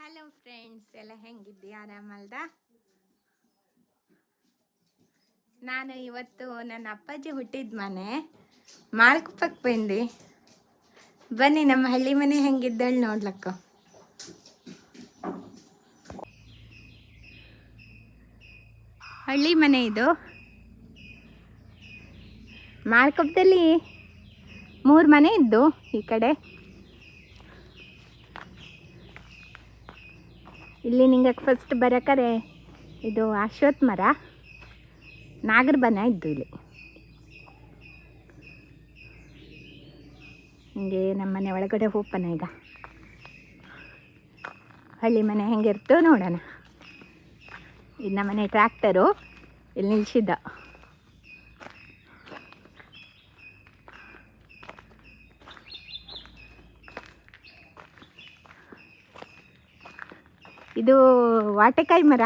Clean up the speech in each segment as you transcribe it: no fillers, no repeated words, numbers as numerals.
Hello friends, ಎಲ್ಲ ಹೆಂಗಿದ್ದಿ? ಆರಾಮಲ್ದ? ನಾನು ಇವತ್ತು ನನ್ನ ಅಪ್ಪಾಜಿ ಹುಟ್ಟಿದ ಮನೆ ಮಾಳ್ಕುಪ್ಪಕ್ಕೆ ಬಂದು. ಬನ್ನಿ ನಮ್ಮ ಹಳ್ಳಿ ಮನೆ ಹೆಂಗಿದ್ದಳು ನೋಡ್ಲಕ್ಕ. ಹಳ್ಳಿ ಮನೆ ಇದು. ಮಾಳ್ಕುಪ್ಪದಲ್ಲಿ 3 ಮನೆ ಇದ್ದು. ಈ ಕಡೆ ಇಲ್ಲಿ ನಿಂಗೆ ಫಸ್ಟ್ ಬರಕರೆ ಇದು ಅಶ್ವತ್ಥ ಮರ, ನಾಗರ ಬನ ಇದ್ದು. ಇಲ್ಲಿ ಹಿಂಗೆ ನಮ್ಮ ಮನೆ ಒಳಗಡೆ ಹೋಗ್ಪನ. ಈಗ ಹಳ್ಳಿ ಮನೆ ಹೆಂಗಿರ್ತೋ ನೋಡೋಣ. ಇದು ನಮ್ಮ ಮನೆ ಟ್ರ್ಯಾಕ್ಟರು ಇಲ್ಲಿ ನಿಲ್ಸಿದ್ದ. ಇದು ವಾಟೆಕಾಯಿ ಮರ,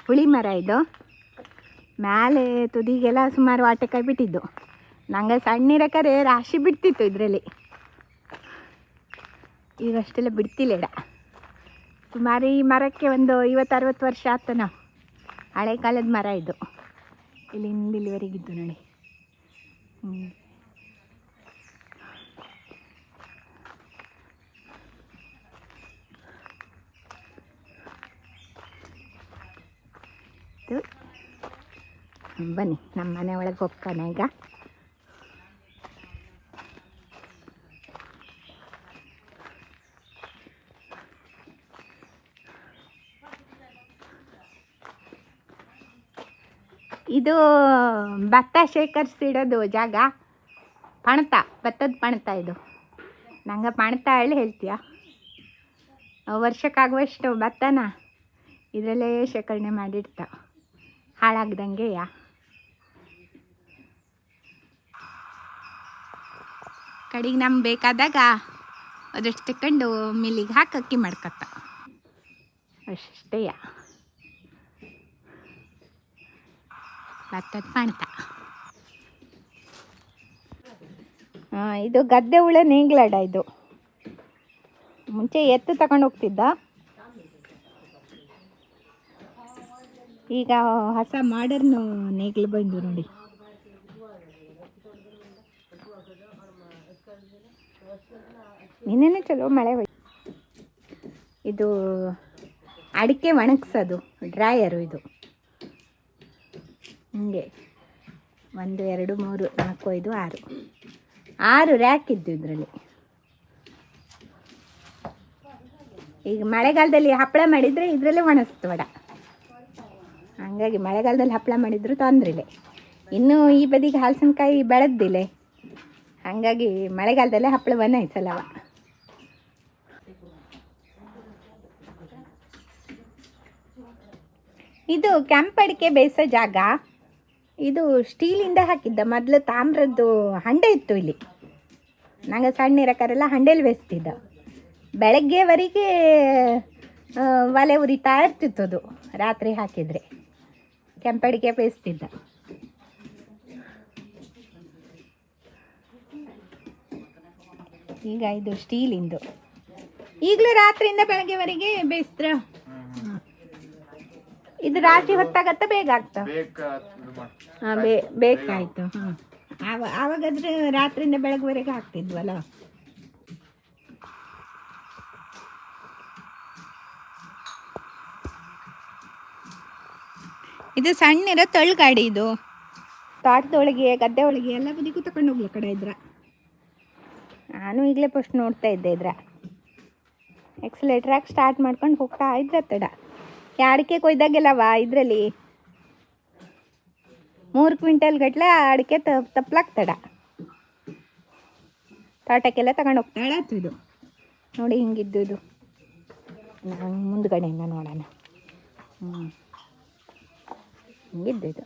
ಹುಳಿ ಮರ. ಇದು ಮೇಲೆ ತುದಿಗೆಲ್ಲ ಸುಮಾರು ವಾಟೆಕಾಯಿ ಬಿಟ್ಟಿದ್ದು. ನಂಗೆ ಸಣ್ಣಿರಕರೆ ರಾಶಿ ಬಿಡ್ತಿತ್ತು ಇದರಲ್ಲಿ. ಈಗ ಅಷ್ಟೆಲ್ಲ ಬಿಡ್ತಿಲ್ಲ ಇಡ. ಸುಮಾರು ಈ ಮರಕ್ಕೆ ಒಂದು 50-60 ವರ್ಷ ಆಯ್ತು. ನಾವು ಹಳೆ ಕಾಲದ ಮರ ಇದು. ಇಲ್ಲಿಂದ ಇಲ್ಲಿವರೆಗಿದ್ದು ನೋಡಿ. ಬನ್ನಿ ನಮ್ಮ ಮನೆ ಒಳಗೆ ಹೋಗ್ತಾನೆ ಈಗ. ಇದು ಭತ್ತ ಶೇಖರಿಸಿಡೋದು ಜಾಗ. ಪಣತ, ಭತ್ತದ ಪಣತ ಇದು. ನಂಗೆ ಪಣತ ಹೇಳಿ ಹೇಳ್ತೀಯ. ವರ್ಷಕ್ಕಾಗುವಷ್ಟು ಭತ್ತನ ಇದರಲ್ಲೇ ಶೇಖರಣೆ ಮಾಡಿಡ್ತಾವ, ಹಾಳಾಗ್ದಂಗೆ. ಕಡೆಗೆ ನಮ್ಗೆ ಬೇಕಾದಾಗ ಅದಷ್ಟು ತಗೊಂಡು ಮಿಲ್ಲಿಗೆ ಹಾಕಿ ಅಕ್ಕಿ ಮಾಡ್ಕೊತ ಅಷ್ಟೇ. ಭತ್ತದ ಪಣತ. ಇದು ಗದ್ದೆ ಉಳ ನೇಗ್ಲಾಡ. ಇದು ಮುಂಚೆ ಎತ್ತು ತಗೊಂಡು ಹೋಗ್ತಿದ್ದ. ಈಗ ಹೊಸ ಮಾಡರ್ನ್ ನೇಗ್ಲು ಬಂದು ನೋಡಿ. ನಿನ್ನೆ ಚಲೋ ಮಳೆ ಹೋಯ್ತು. ಇದು ಅಡಿಕೆ ಒಣಗಿಸೋದು ಡ್ರೈಯರು. ಇದು ಹಿಂಗೆ 1 2 3 4 5 6 ರ್ಯಾಕ್ ಇದ್ದು ಇದರಲ್ಲಿ. ಈಗ ಮಳೆಗಾಲದಲ್ಲಿ ಹಪ್ಪಳ ಮಾಡಿದರೆ ಇದರಲ್ಲೇ ಒಣಗಿಸ್ತು ವಡ. ಹಾಗಾಗಿ ಮಳೆಗಾಲದಲ್ಲಿ ಹಪ್ಪಳ ಮಾಡಿದ್ರು ತೊಂದ್ರಿಲ್ಲ. ಇನ್ನೂ ಈ ಬದಿಗೆ ಹಲಸಿನಕಾಯಿ ಬೆಳೆದಿಲ್ಲ, ಹಾಗಾಗಿ ಮಳೆಗಾಲದಲ್ಲೇ ಹಪ್ಪಳ ಒಣಗಿಸಲ್ಲವ. ಇದು ಕೆಂಪಡಿಕೆ ಬೇಯಿಸೋ ಜಾಗ. ಇದು ಸ್ಟೀಲಿಂದ ಹಾಕಿದ್ದ. ಮೊದಲು ತಾಮ್ರದ್ದು ಹಂಡೆ ಇತ್ತು ಇಲ್ಲಿ. ನಂಗೆ ಸಣ್ಣ ಇರೋಕ್ಕಾರೆಲ್ಲ ಹಂಡೇಲಿ ಬೇಯಿಸ್ತಿದ್ದ. ಬೆಳಗ್ಗೆವರೆಗೆ ಒಲೆ ಉರಿತಾ ಇರ್ತಿತ್ತು. ಅದು ರಾತ್ರಿ ಹಾಕಿದರೆ ಕೆಂಪಡಿಕೆ ಬೇಯಿಸ್ತಿದ್ದ. ಈಗ ಇದು ಸ್ಟೀಲಿಂದು. ಈಗಲೂ ರಾತ್ರಿಯಿಂದ ಬೆಳಗ್ಗೆವರೆಗೆ ಬೇಯಿಸ್ತ್ರ. ಇದು ರಾತ್ರಿ ಹೊತ್ತಾಗತ್ತ ಬೇಗ ಆಗ್ತಾವ. ಹಾಂ, ಬೇಕಾಯ್ತು. ಆವಾಗಾದ್ರೆ ರಾತ್ರಿಯಿಂದ ಬೆಳಗ್ಗೆವರೆಗೆ ಹಾಕ್ತಿದ್ವಲ್ಲ. ಇದು ಸಣ್ಣಿರೋ ತಳ್ಳುಗಾಡಿ. ಇದು ತೋಟದೊಳಗೆ ಗದ್ದೆ ಒಳಗೆ ಎಲ್ಲ ಬದಿಗೂ ತಗೊಂಡು ಹೋಗ್ಲ ಕಡೆ ಇದ್ರ. ನಾನು ಈಗಲೇ ಫಸ್ಟ್ ನೋಡ್ತಾ ಇದ್ದೆ. ಇದ್ರ ಎಕ್ಸಲೇಟ್ರ್ ಹಾಕಿ ಸ್ಟಾರ್ಟ್ ಮಾಡ್ಕೊಂಡು ಹೋಗ್ತಾ ಇದ್ರ ತಡ. ಅಡಿಕೆ ಕೊಯ್ದಾಗೆಲ್ಲವ ಇದರಲ್ಲಿ 3 ಕ್ವಿಂಟಲ್ ಗಟ್ಟಲೆ ಅಡಿಕೆ ತಪ್ಪಲಾಕ್ ತಡ. ತೋಟಕ್ಕೆಲ್ಲ ತಗೊಂಡು ಹೋಗ್ತಾಳಾಯ್ತು. ಇದು ನೋಡಿ ಹಿಂಗಿದ್ದು. ಇದು ಮುಂದ್ಗಡೆಯಿಂದ ನೋಡೋಣ. ಹಿಂಗಿದ್ದು ಇದು.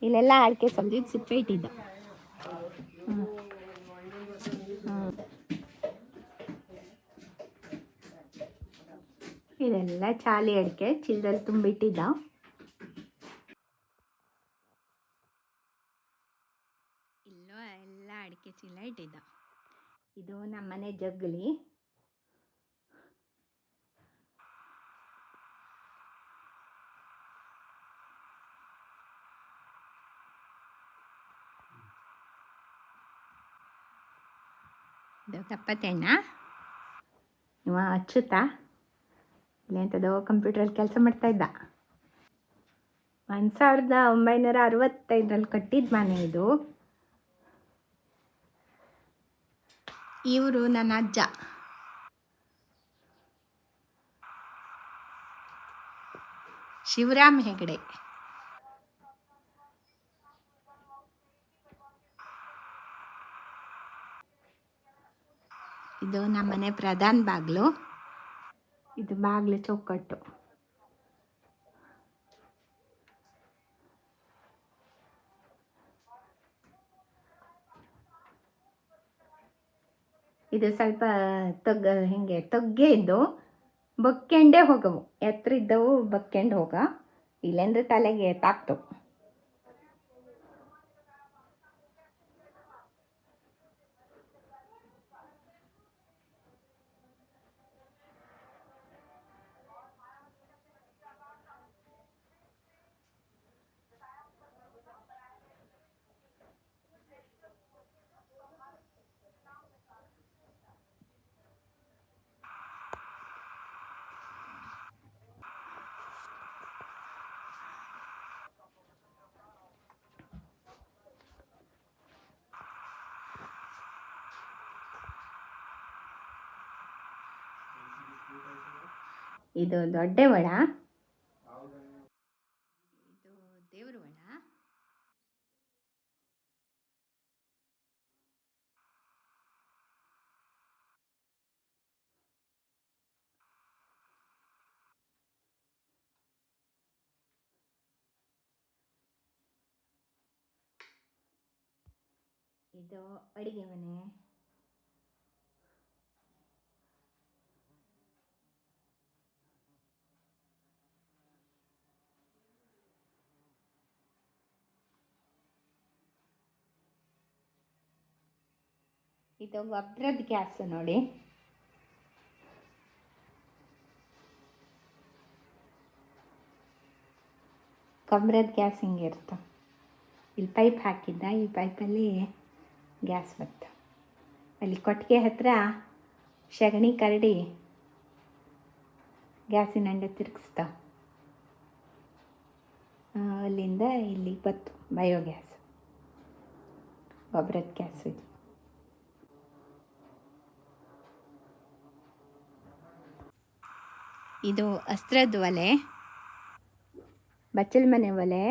ಇಲ್ಲೆಲ್ಲ ಅಡಿಕೆ ಸ್ವಲ್ಪ ಸಿಪ್ಪೆ ಇಟ್ಟಿದ್ದ. ಇದೆಲ್ಲ ಚಾಲಿ ಅಡಿಕೆ ಚೀಲದಲ್ಲಿ ತುಂಬಿಟ್ಟಿದ್ದ. ಇಲ್ಲೋ ಎಲ್ಲ ಅಡಿಕೆ ಚೀಲ ಇಟ್ಟಿದ್ದ. ಇದು ನಮ್ಮನೆ ಜಗ್ಲಿ. ಇದು ಕಪ್ಪತ್ತೆಣ್ಣ. ಇವ ಅಚ್ಚುತ್ತಾ ಇಲ್ಲ ಎಂಥದೋ ಕಂಪ್ಯೂಟ್ರಲ್ಲಿ ಕೆಲಸ ಮಾಡ್ತಾ ಇದ್ದ. 1965ರಲ್ಲಿ ಕಟ್ಟಿದ ಮನೆ ಇದು. ಇವರು ನನ್ನ ಅಜ್ಜ. ಶಿವರಾಮ್ ಹೆಗಡೆ. ಇದು ನಮ್ಮನೆ ಪ್ರಧಾನ ಬಾಗಿಲು. ಇದು ಬಾಗಿಲು ಚೌಕಟ್ಟು. ಇದು ಸ್ವಲ್ಪ ಹಿಂಗೆ ತಗ್ಗೆ ಇದ್ದು ಬಕ್ಕೆಂಡೇ ಹೋಗವು. ಎತ್ತರ ಇದ್ದವು ಬಕ್ಕೆಂಡು ಹೋಗ, ಇಲ್ಲಾಂದ್ರೆ ತಲೆಗೆ ತಾಕ್ತವು. ಇದು ದೊಡ್ಡ ಒಳ. ಇದು ದೇವ್ರ ಒಳ. ಇದು ಅಡಿಗೆ ಮನೆ. ಇದು ಗೊಬ್ಬರದ ಗ್ಯಾಸ್ ನೋಡಿ. ಗೊಬ್ಬರದ ಗ್ಯಾಸ್ ಹಿಂಗಿರುತ್ತೆ. ಇಲ್ಲಿ ಪೈಪ್ ಹಾಕಿದ್ದ, ಈ ಪೈಪಲ್ಲಿ ಗ್ಯಾಸ್ ಬತ್ತು. ಅಲ್ಲಿ ಕೊಟ್ಟಿಗೆ ಹತ್ರ ಸಗಣಿ ಕರಡಿ ಗ್ಯಾಸಿನ ಅಂಡೆ ತಿರುಗಿಸ್ತಾವ. ಅಲ್ಲಿಂದ ಇಲ್ಲಿಗೆ ಬತ್ತು ಬಯೋಗ್ಯಾಸ್. ಗೊಬ್ಬರದ ಗ್ಯಾಸ್ ಇದು. ಇದು ಅಸ್ತ್ರದ ಒಲೆ, ಬಚ್ಚಲ ಮನೆ ಒಲೆ.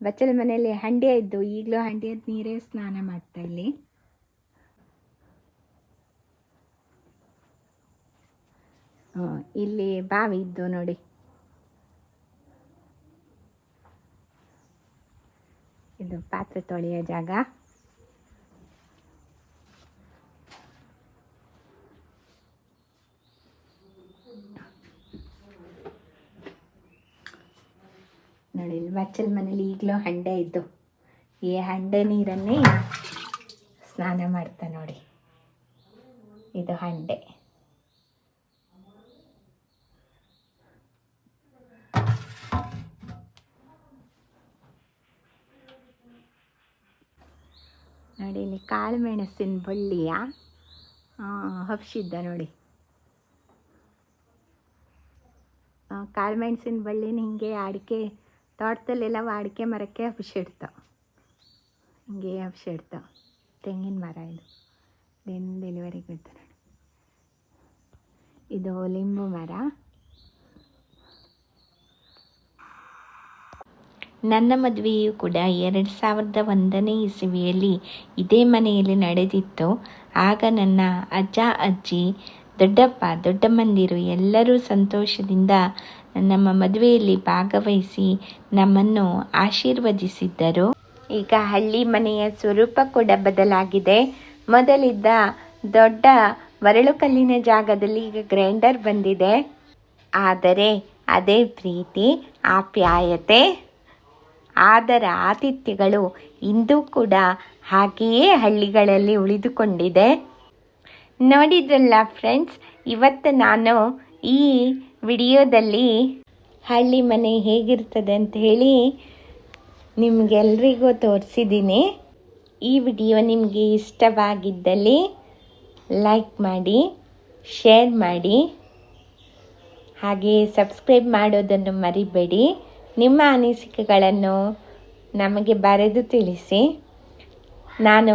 ಬಚ್ಚಲ ಮನೆಯಲ್ಲಿ ಹಂಡೆ ಇದ್ದು, ಈಗಲೂ ಹಂಡೆಯದ್ದು ನೀರೇ ಸ್ನಾನ ಮಾಡ್ತಾ ಇಲ್ಲಿ. ಇಲ್ಲಿ ಬಾವಿ ಇದ್ದು ನೋಡಿ. ಇದು ಪಾತ್ರೆ ತೊಳೆಯೋ ಜಾಗ. ನೋಡಿ, ಇಲ್ಲಿ ಬಚ್ಚಲ ಮನೇಲಿ ಈಗಲೂ ಹಂಡೆ ಇದ್ದು, ಈ ಹಂಡೆ ನೀರನ್ನೇ ಸ್ನಾನ ಮಾಡ್ತಾ ನೋಡಿ. ಇದು ಹಂಡೆ. ನೋಡಿ, ಇಲ್ಲಿ ಕಾಳು ಮೆಣಸಿನ ಬಳ್ಳಿಯ ಹಬ್ಸಿದ್ದ ನೋಡಿ. ಕಾಳು ಮೆಣಸಿನ ಬಳ್ಳಿನ ಹಿಂಗೆ ಅಡಿಕೆ ತೋಟದಲ್ಲೆಲ್ಲ ಅಡಿಕೆ ಮರಕ್ಕೆ ಹಬ್ಸಿಡ್ತಾವೆ. ಹಿಂಗೆ ಹಬ್ಸಿಡ್ತಾವೆ. ತೆಂಗಿನ ಮರ ಇದು ಡೆಲಿವರಿಗೆ ಬಿದ್ದು ನೋಡಿ. ಇದು ಲಿಂಬು ಮರ. ನನ್ನ ಮದುವೆಯು ಕೂಡ 2001ನೇ ಇಸವಿಯಲ್ಲಿ ಇದೇ ಮನೆಯಲ್ಲಿ ನಡೆದಿತ್ತು. ಆಗ ನನ್ನ ಅಜ್ಜ ಅಜ್ಜಿ, ದೊಡ್ಡಪ್ಪ ದೊಡ್ಡಮ್ಮಂದಿರು ಎಲ್ಲರೂ ಸಂತೋಷದಿಂದ ನಮ್ಮ ಮದುವೆಯಲ್ಲಿ ಭಾಗವಹಿಸಿ ನಮ್ಮನ್ನು ಆಶೀರ್ವದಿಸಿದ್ದರು. ಈಗ ಹಳ್ಳಿ ಮನೆಯ ಸ್ವರೂಪ ಕೂಡ ಬದಲಾಗಿದೆ. ಮೊದಲಿದ್ದ ದೊಡ್ಡ ಮರಳು ಕಲ್ಲಿನ ಜಾಗದಲ್ಲಿ ಈಗ ಗ್ರೈಂಡರ್ ಬಂದಿದೆ. ಆದರೆ ಅದೇ ಪ್ರೀತಿ, ಆಪ್ಯಾಯತೆ, ಅದರ ಆತಿಥ್ಯಗಳು ಇಂದೂ ಕೂಡ ಹಾಗೆಯೇ ಹಳ್ಳಿಗಳಲ್ಲಿ ಉಳಿದುಕೊಂಡಿದೆ. ನೋಡಿದ್ರಲ್ಲ ಫ್ರೆಂಡ್ಸ್, ಇವತ್ತು ನಾನು ಈ ವಿಡಿಯೋದಲ್ಲಿ ಹಳ್ಳಿ ಮನೆ ಹೇಗಿರ್ತದೆ ಅಂತ ಹೇಳಿ ನಿಮಗೆಲ್ರಿಗೂ ತೋರಿಸಿದ್ದೀನಿ. ಈ ವಿಡಿಯೋ ನಿಮಗೆ ಇಷ್ಟವಾಗಿದ್ದಲ್ಲಿ ಲೈಕ್ ಮಾಡಿ, ಶೇರ್ ಮಾಡಿ, ಹಾಗೆ ಸಬ್ಸ್ಕ್ರೈಬ್ ಮಾಡೋದನ್ನು ಮರಿಬೇಡಿ. ನಿಮ್ಮ ಅನಿಸಿಕೆಗಳನ್ನು ನಮಗೆ ಬರೆದು ತಿಳಿಸಿ. ನಾನು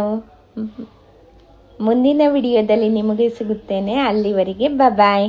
ಮುಂದಿನ ವಿಡಿಯೋದಲ್ಲಿ ನಿಮಗೆ ಸಿಗುತ್ತೇನೆ. ಅಲ್ಲಿವರೆಗೆ ಬಾಯ್.